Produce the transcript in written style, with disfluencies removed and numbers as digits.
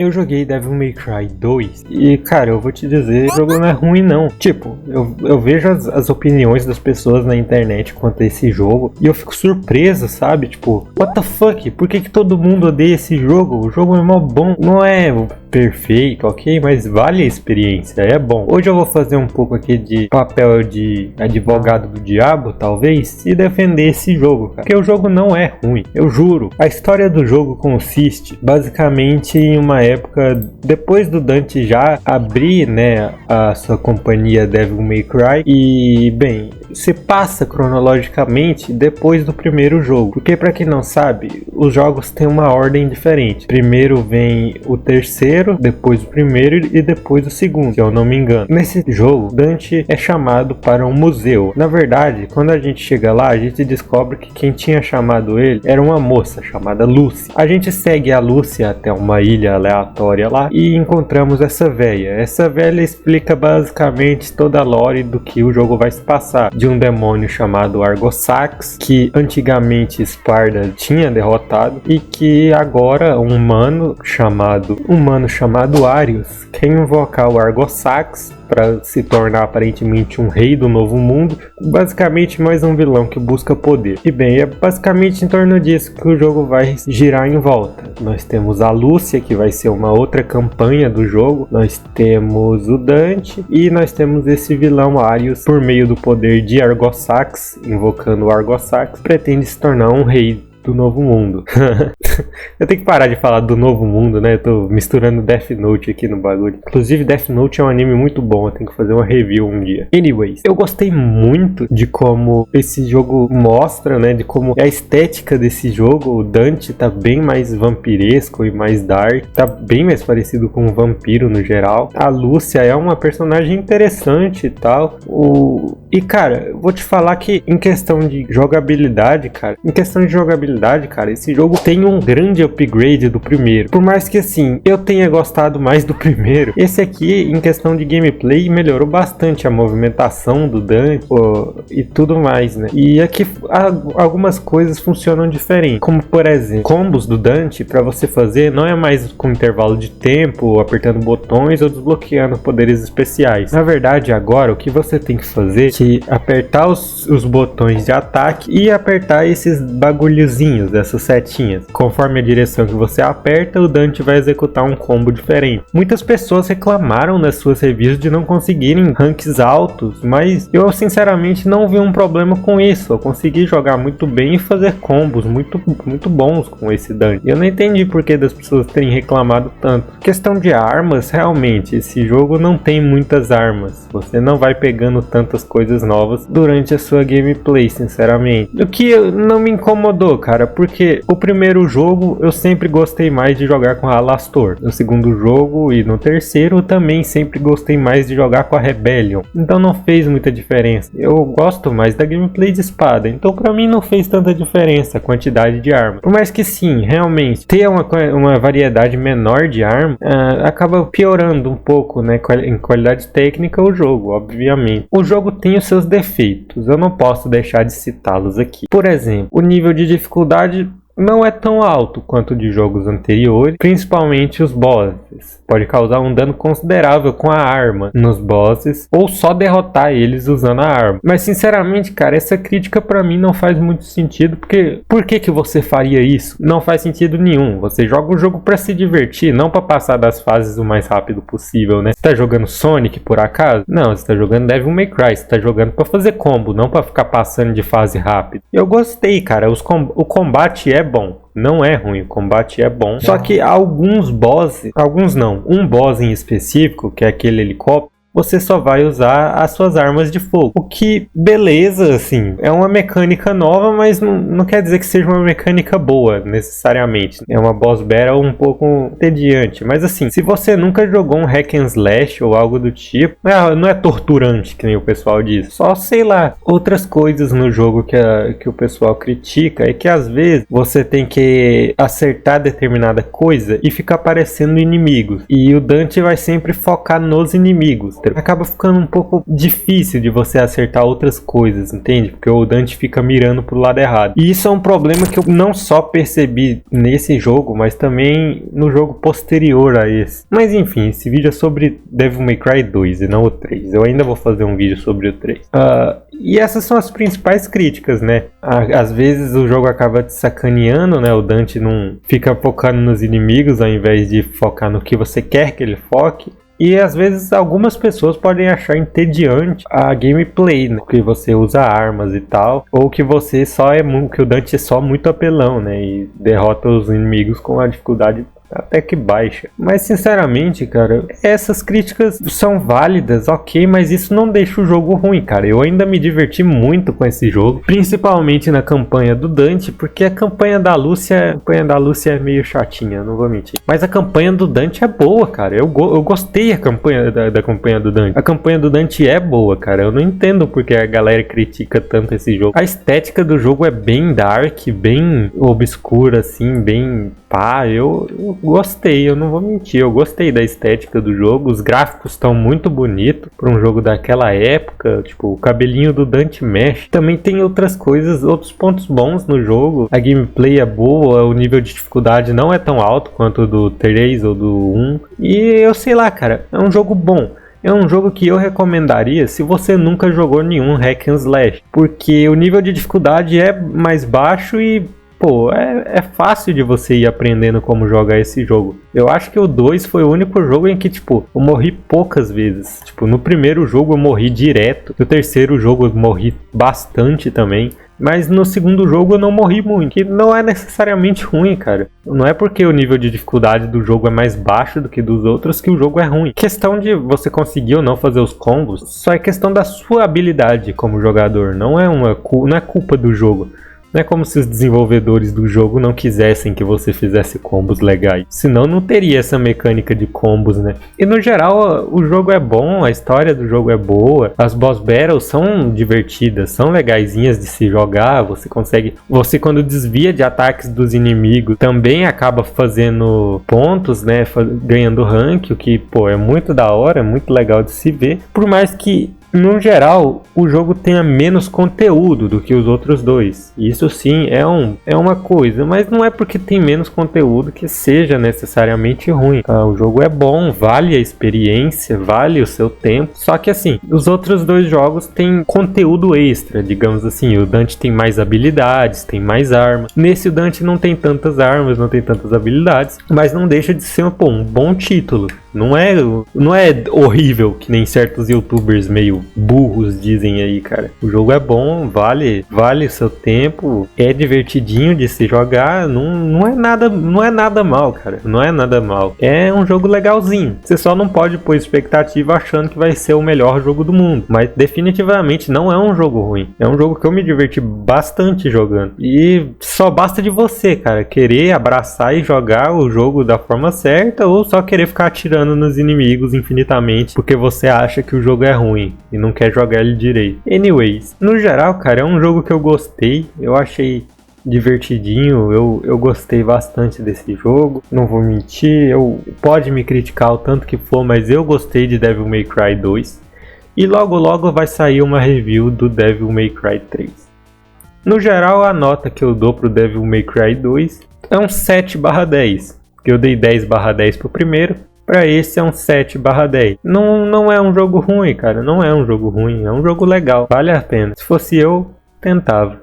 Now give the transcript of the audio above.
Eu joguei Devil May Cry 2 e, cara, eu vou te dizer, o jogo não é ruim não. Tipo, eu vejo as opiniões das pessoas na internet quanto a esse jogo e eu fico surpreso, sabe? Tipo, what the fuck? Por que todo mundo odeia esse jogo? O jogo é mó bom, não é perfeito, ok? Mas vale a experiência, é bom. Hoje eu vou fazer um pouco aqui de papel de advogado do diabo, talvez, e defender esse jogo, cara. Porque o jogo não é ruim, eu juro. A história do jogo consiste, basicamente, em uma época, depois do Dante já abrir, né, a sua companhia Devil May Cry, e, bem, se passa cronologicamente depois do primeiro jogo. Porque, pra quem não sabe, os jogos têm uma ordem diferente. Primeiro vem o terceiro, depois o primeiro e depois o segundo, se eu não me engano. Nesse jogo, Dante é chamado para um museu. Na verdade, quando a gente chega lá, a gente descobre que quem tinha chamado ele era uma moça chamada Lucy. A gente segue a Lucy até uma ilha aleatória lá e encontramos essa velha. Essa velha explica basicamente toda a lore do que o jogo vai se passar. De um demônio chamado Argosax, que antigamente Sparda tinha derrotado e que agora um humano chamado Arius quer invocar o Argosax para se tornar aparentemente um rei do novo mundo, basicamente mais um vilão que busca poder. E bem, é basicamente em torno disso que o jogo vai girar em volta. Nós temos a Lúcia, que vai ser uma outra campanha do jogo, nós temos o Dante e nós temos esse vilão Arius, por meio do poder de Argosax, invocando o Argosax, pretende se tornar um rei do novo mundo. Eu tenho que parar de falar do novo mundo, né? Eu tô misturando Death Note aqui no bagulho. Inclusive, Death Note é um anime muito bom. Eu tenho que fazer uma review um dia. Anyways, eu gostei muito de como esse jogo mostra, né? De como é a estética desse jogo. O Dante tá bem mais vampiresco e mais dark. Tá bem mais parecido com um vampiro no geral. A Lúcia é uma personagem interessante e tal. E, cara, eu vou te falar que em questão de jogabilidade, cara, esse jogo tem um grande upgrade do primeiro. Por mais que, assim, eu tenha gostado mais do primeiro, esse aqui, em questão de gameplay, melhorou bastante a movimentação do Dante e tudo mais, né? E aqui algumas coisas funcionam diferente, como, por exemplo, combos do Dante, pra você fazer, não é mais com intervalo de tempo, apertando botões ou desbloqueando poderes especiais. Na verdade, agora, o que você tem que fazer é apertar os botões de ataque e apertar esses bagulhozinhos, essas setinhas. Conforme a direção que você aperta, o Dante vai executar um combo diferente. Muitas pessoas reclamaram nas suas reviews de não conseguirem ranks altos, mas eu sinceramente não vi um problema com isso. Eu consegui jogar muito bem e fazer combos muito bons com esse Dante. Eu não entendi por que das pessoas terem reclamado tanto. Questão de armas, realmente, esse jogo não tem muitas armas. Você não vai pegando tantas coisas novas durante a sua gameplay, sinceramente. O que não me incomodou, cara, porque o primeiro jogo eu sempre gostei mais de jogar com a Alastor. No segundo jogo e no terceiro eu também sempre gostei mais de jogar com a Rebellion. Então não fez muita diferença. Eu gosto mais da gameplay de espada, então pra mim não fez tanta diferença a quantidade de armas. Por mais que sim, realmente, ter uma variedade menor de arma acaba piorando um pouco, né, em qualidade técnica o jogo, obviamente. O jogo tem os seus defeitos, eu não posso deixar de citá-los aqui. Por exemplo, o nível de dificuldade não é tão alto quanto de jogos anteriores, principalmente os bosses. Pode causar um dano considerável com a arma nos bosses, ou só derrotar eles usando a arma. Mas sinceramente, cara, essa crítica pra mim não faz muito sentido, porque por que você faria isso? Não faz sentido nenhum. Você joga o jogo pra se divertir, não pra passar das fases o mais rápido possível, né? Você tá jogando Sonic por acaso? Não, você tá jogando Devil May Cry, você tá jogando pra fazer combo, não pra ficar passando de fase rápido. Eu gostei, cara, o combate é bom. Não é ruim, o combate é bom. Só que um boss em específico, que é aquele helicóptero, você só vai usar as suas armas de fogo. O que, beleza, assim, é uma mecânica nova, mas não quer dizer que seja uma mecânica boa, necessariamente. É uma boss battle um pouco entediante. Mas assim, se você nunca jogou um hack and slash ou algo do tipo, não é torturante, que nem o pessoal diz. Só, sei lá, outras coisas no jogo que o pessoal critica é que às vezes você tem que acertar determinada coisa e fica aparecendo inimigos. E o Dante vai sempre focar nos inimigos. monstro, acaba ficando um pouco difícil de você acertar outras coisas, entende? Porque o Dante fica mirando pro lado errado. E isso é um problema que eu não só percebi nesse jogo, mas também no jogo posterior a esse. Mas enfim, esse vídeo é sobre Devil May Cry 2 e não o 3. Eu ainda vou fazer um vídeo sobre o 3. E essas são as principais críticas, né? Às vezes o jogo acaba te sacaneando, né? O Dante não fica focando nos inimigos ao invés de focar no que você quer que ele foque. E às vezes algumas pessoas podem achar entediante a gameplay, né? Que você usa armas e tal, ou que você que o Dante é só muito apelão, né? E derrota os inimigos com a dificuldade até que baixa. Mas sinceramente, cara, essas críticas são válidas, ok, mas isso não deixa o jogo ruim, cara. Eu ainda me diverti muito com esse jogo, principalmente na campanha do Dante, porque a campanha da Lúcia é meio chatinha, não vou mentir. Mas a campanha do Dante é boa, cara. Eu gostei da campanha do Dante. A campanha do Dante é boa, cara. Eu não entendo porque a galera critica tanto esse jogo. A estética do jogo é bem dark, bem obscura, assim, bem pá. Eu gostei, eu não vou mentir, eu gostei da estética do jogo, os gráficos estão muito bonitos para um jogo daquela época, tipo, o cabelinho do Dante mexe. Também tem outras coisas, outros pontos bons no jogo, a gameplay é boa, o nível de dificuldade não é tão alto quanto o do 3 ou do 1, e eu sei lá, cara, é um jogo bom. É um jogo que eu recomendaria se você nunca jogou nenhum hack and slash, porque o nível de dificuldade é mais baixo e pô, é fácil de você ir aprendendo como jogar esse jogo. Eu acho que o 2 foi o único jogo em que, tipo, eu morri poucas vezes. Tipo, no primeiro jogo eu morri direto. No terceiro jogo eu morri bastante também. Mas no segundo jogo eu não morri muito. Que não é necessariamente ruim, cara. Não é porque o nível de dificuldade do jogo é mais baixo do que dos outros que o jogo é ruim. Questão de você conseguir ou não fazer os combos, só é questão da sua habilidade como jogador. Não é culpa do jogo. Não é como se os desenvolvedores do jogo não quisessem que você fizesse combos legais. Senão não teria essa mecânica de combos, né? E no geral o jogo é bom, a história do jogo é boa. As boss battles são divertidas, são legaisinhas de se jogar. Você quando desvia de ataques dos inimigos também acaba fazendo pontos, né? Ganhando rank, o que, pô, é muito da hora, é muito legal de se ver. Por mais que no geral, o jogo tenha menos conteúdo do que os outros dois. Isso sim é uma coisa, mas não é porque tem menos conteúdo que seja necessariamente ruim. O jogo é bom, vale a experiência, vale o seu tempo. Só que assim, os outros dois jogos têm conteúdo extra, digamos assim. O Dante tem mais habilidades, tem mais armas. Nesse o Dante não tem tantas armas, não tem tantas habilidades, mas não deixa de ser um bom título. Não é horrível, que nem certos youtubers meio burros dizem aí, cara. O jogo é bom, vale o seu tempo, é divertidinho de se jogar, não é nada mal, cara. Não é nada mal. É um jogo legalzinho. Você só não pode pôr expectativa achando que vai ser o melhor jogo do mundo. Mas definitivamente não é um jogo ruim. É um jogo que eu me diverti bastante jogando. E só basta de você, cara, querer abraçar e jogar o jogo da forma certa ou só querer ficar atirando nos inimigos infinitamente porque você acha que o jogo é ruim e não quer jogar ele direito. Anyways, no geral, cara, é um jogo que eu gostei, eu achei divertidinho, eu gostei bastante desse jogo, não vou mentir, pode me criticar o tanto que for, mas eu gostei de Devil May Cry 2 e logo vai sair uma review do Devil May Cry 3. No geral, a nota que eu dou pro Devil May Cry 2 é um 7/10, que eu dei 10/10 pro primeiro. Pra esse é um 7/10. Não é um jogo ruim, cara. Não é um jogo ruim. É um jogo legal. Vale a pena. Se fosse eu, tentava.